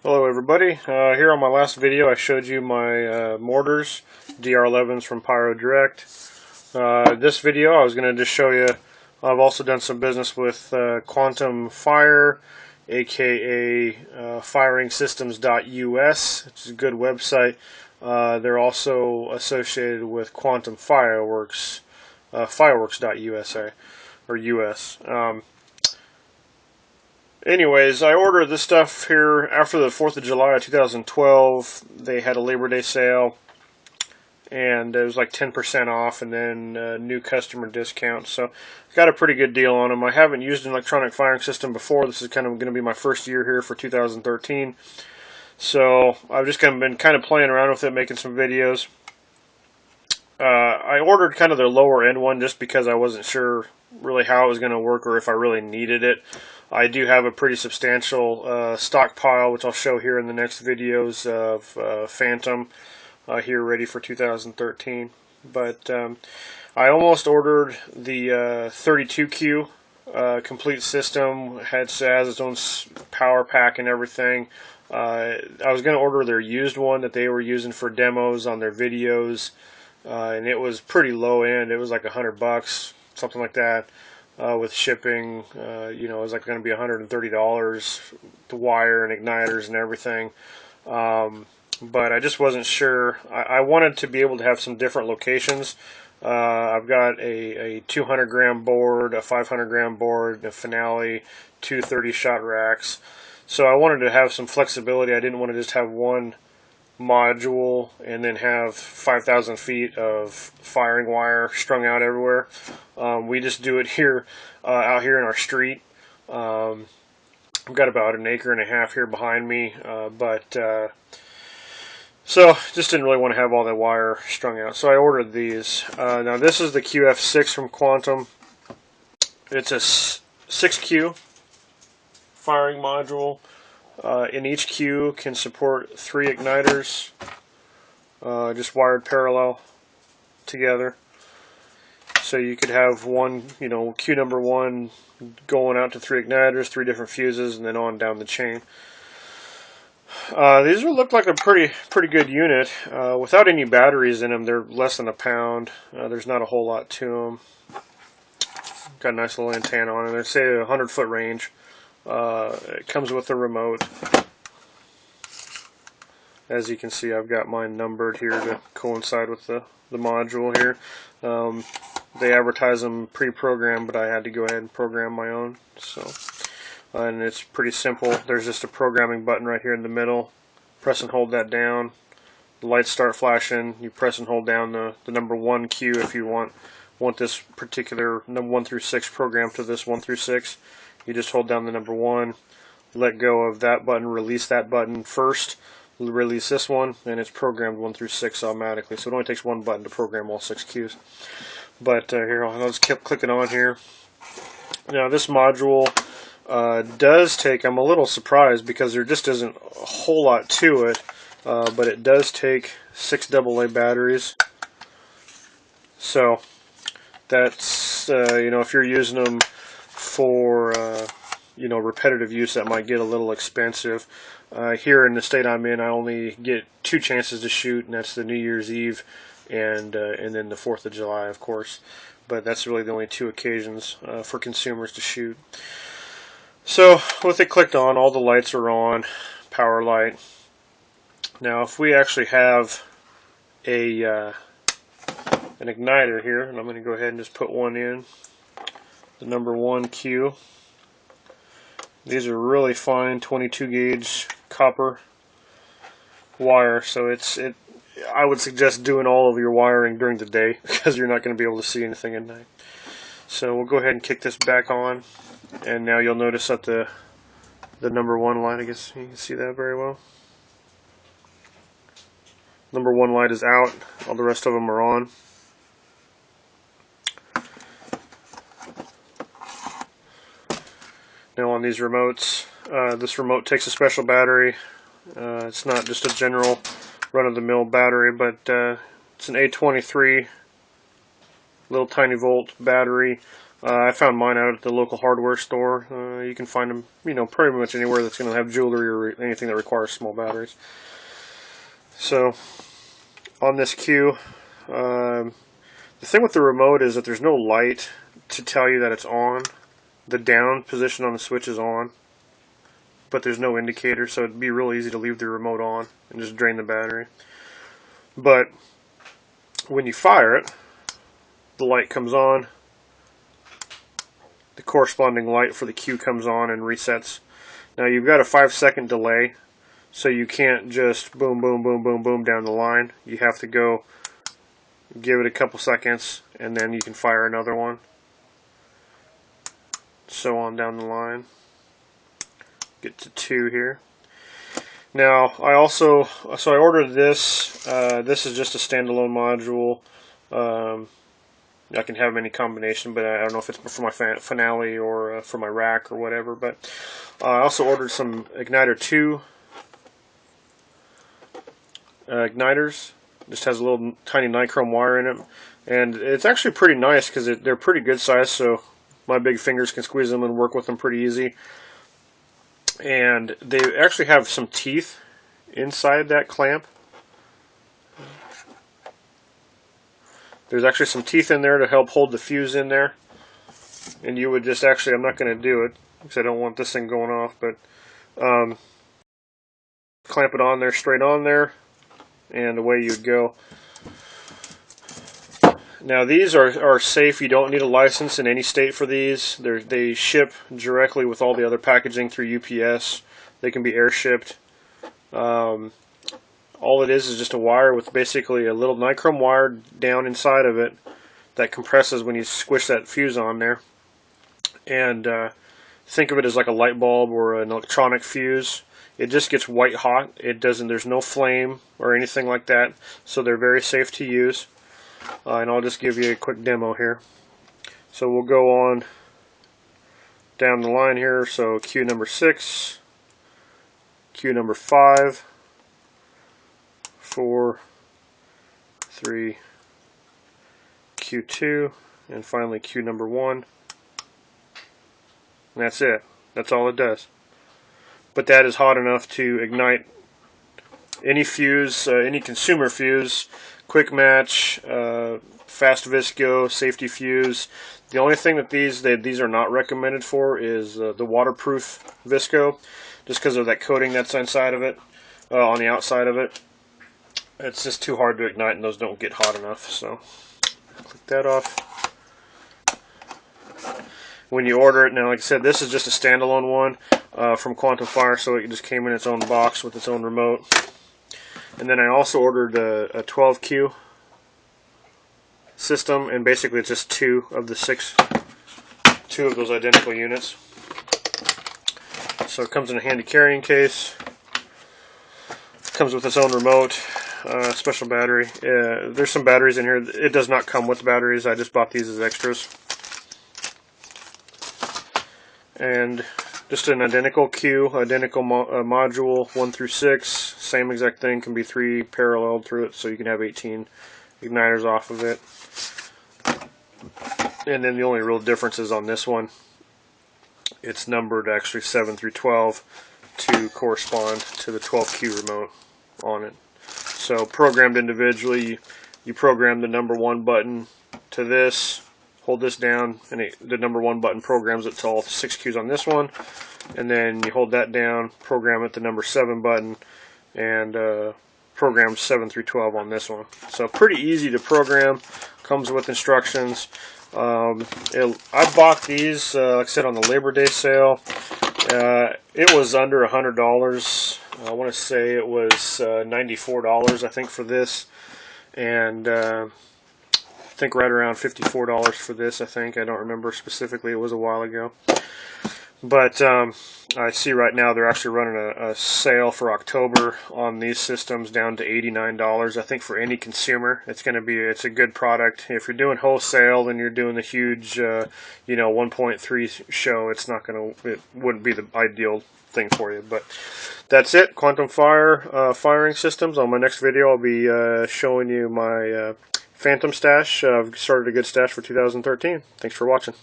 Hello everybody, here on my last video I showed you my mortars, DR11s from Pyro Direct. This video I was going to just show you, I've also done some business with Quantum Fire, aka firingsystems.us, which is a good website. They're also associated with Quantum Fireworks, fireworks.usa, or US. Anyways, I ordered this stuff here after the 4th of July of 2012. They had a Labor Day sale, and it was like 10% off, and then new customer discount. So I got a pretty good deal on them. I haven't used an electronic firing system before. This is kind of going to be my first year here for 2013. So I've just been kind of playing around with it, making some videos. I ordered kind of the lower end one just because I wasn't sure really how it was going to work or if I really needed it. I do have a pretty substantial stockpile, which I'll show here in the next videos of Phantom here ready for 2013. But I almost ordered the 32Q complete system. Has its own power pack and everything. I was going to order their used one that they were using for demos on their videos. And it was pretty low end. It was like $100, something like that, with shipping. It was like going to be $130, the wire and igniters and everything. But I just wasn't sure. I wanted to be able to have some different locations. I've got a 200 gram board, a 500 gram board, a Finale, two 30 shot racks. So I wanted to have some flexibility. I didn't want to just have one module and then have 5,000 feet of firing wire strung out everywhere. We just do it here, out here in our street. I've got about an acre and a half here behind me, so just didn't really want to have all that wire strung out. So I ordered these. Now this is the QF-6 from Quantum. It's a 6Q firing module. In each Q can support 3 igniters, just wired parallel together. So you could have one, Q number 1 going out to 3 igniters, 3 different fuses, and then on down the chain. These look like a pretty good unit. Without any batteries in them, they're less than a pound. There's not a whole lot to them. Got a nice little antenna on it. They say a 100-foot range. It comes with a remote. As you can see, I've got mine numbered here to coincide with the module here. They advertise them pre-programmed, but I had to go ahead and program my own. So, and it's pretty simple. There's just a programming button right here in the middle. Press and hold that down. The lights start flashing. You press and hold down the number 1 Q if you want this particular number 1 through 6 program to this 1 through 6. You just hold down the number 1, let go of that button, release that button first, release this one, and it's programmed 1 through 6 automatically. So it only takes one button to program all 6 Qs. But here, I'll just keep clicking on here. Now this module does take, I'm a little surprised because there just isn't a whole lot to it, but it does take 6 AA batteries. So that's, if you're using them for repetitive use, that might get a little expensive. Here in the state I'm in, I only get 2 chances to shoot, and that's the New Year's Eve and then the 4th of July, of course. But that's really the only 2 occasions for consumers to shoot. So with it clicked on, all the lights are on, power light. Now if we actually have an igniter here, and I'm going to go ahead and just put one in, the number 1 Q. These are really fine 22 gauge copper wire, so I would suggest doing all of your wiring during the day because you're not going to be able to see anything at night. So we'll go ahead and kick this back on, and now you'll notice that the number 1 light, I guess you can see that very well. Number 1 light is out, all the rest of them are on. Now on these remotes, this remote takes a special battery. It's not just a general run-of-the-mill battery, but it's an A23 little tiny volt battery. I found mine out at the local hardware store. You can find them, pretty much anywhere that's going to have jewelry or anything that requires small batteries. So, on this Q, the thing with the remote is that there's no light to tell you that it's on. The down position on the switch is on, but there's no indicator, so it'd be real easy to leave the remote on and just drain the battery. But when you fire it, the light comes on. The corresponding light for the Q comes on and resets. Now you've got a 5-second delay, so you can't just boom, boom, boom, boom, boom down the line. You have to go give it a couple seconds, and then you can fire another one. So on down the line. Get to 2 here. Now I ordered this. This is just a standalone module. I can have any combination, but I don't know if it's for my finale or for my rack or whatever. But I also ordered some Igniter 2 igniters. Just has a little tiny nichrome wire in it, and it's actually pretty nice because they're pretty good size, so my big fingers can squeeze them and work with them pretty easy. And they actually have some teeth inside that clamp. There's actually some teeth in there to help hold the fuse in there. And you would just actually, I'm not going to do it because I don't want this thing going off, but clamp it on there, straight on there, and away you'd go. Now these are safe. You don't need a license in any state for these. They ship directly with all the other packaging through UPS. They can be air shipped. All it is just a wire with basically a little nichrome wire down inside of it that compresses when you squish that fuse on there. And think of it as like a light bulb or an electronic fuse. It just gets white hot. There's no flame or anything like that, so they're very safe to use. And I'll just give you a quick demo here. So we'll go on down the line here. So Q number 6, Q number 5, 4, 3, Q2, and finally Q number 1. And that's it. That's all it does. But that is hot enough to ignite any fuse, any consumer fuse, quick match, fast visco, safety fuse. The only thing that these are not recommended for is the waterproof visco, just because of that coating that's inside of it, on the outside of it. It's just too hard to ignite, and those don't get hot enough. So click that off. When you order it, now like I said, this is just a standalone one from Quantum Fire, so it just came in its own box with its own remote. And then I also ordered a 12Q system, and basically it's just 2 of the 6, 2 of those identical units. So it comes in a handy carrying case. Comes with its own remote, special battery. There's some batteries in here. It does not come with batteries. I just bought these as extras. And just an identical Q, identical module 1 through 6, same exact thing, can be 3 paralleled through it, so you can have 18 igniters off of it. And then the only real difference is on this one, it's numbered actually 7 through 12 to correspond to the 12Q remote on it. So programmed individually, you program the number 1 button to this, hold this down, and the number 1 button programs it to all 6 Qs on this one, and then you hold that down, program it the number 7 button, and program 7 through 12 on this one. So pretty easy to program, comes with instructions. I bought these, like I said, on the Labor Day sale. It was under $100. I want to say it was $94, I think, for this, and I think right around $54 for this, I think. I don't remember specifically. It was a while ago. But I see right now they're actually running a sale for October on these systems down to $89. I think for any consumer, it's a good product. If you're doing wholesale and you're doing the huge, 1.3 show, it wouldn't be the ideal thing for you. But that's it. Quantum Fire firing systems. On my next video, I'll be showing you my Phantom stash. I've started a good stash for 2013. Thanks for watching.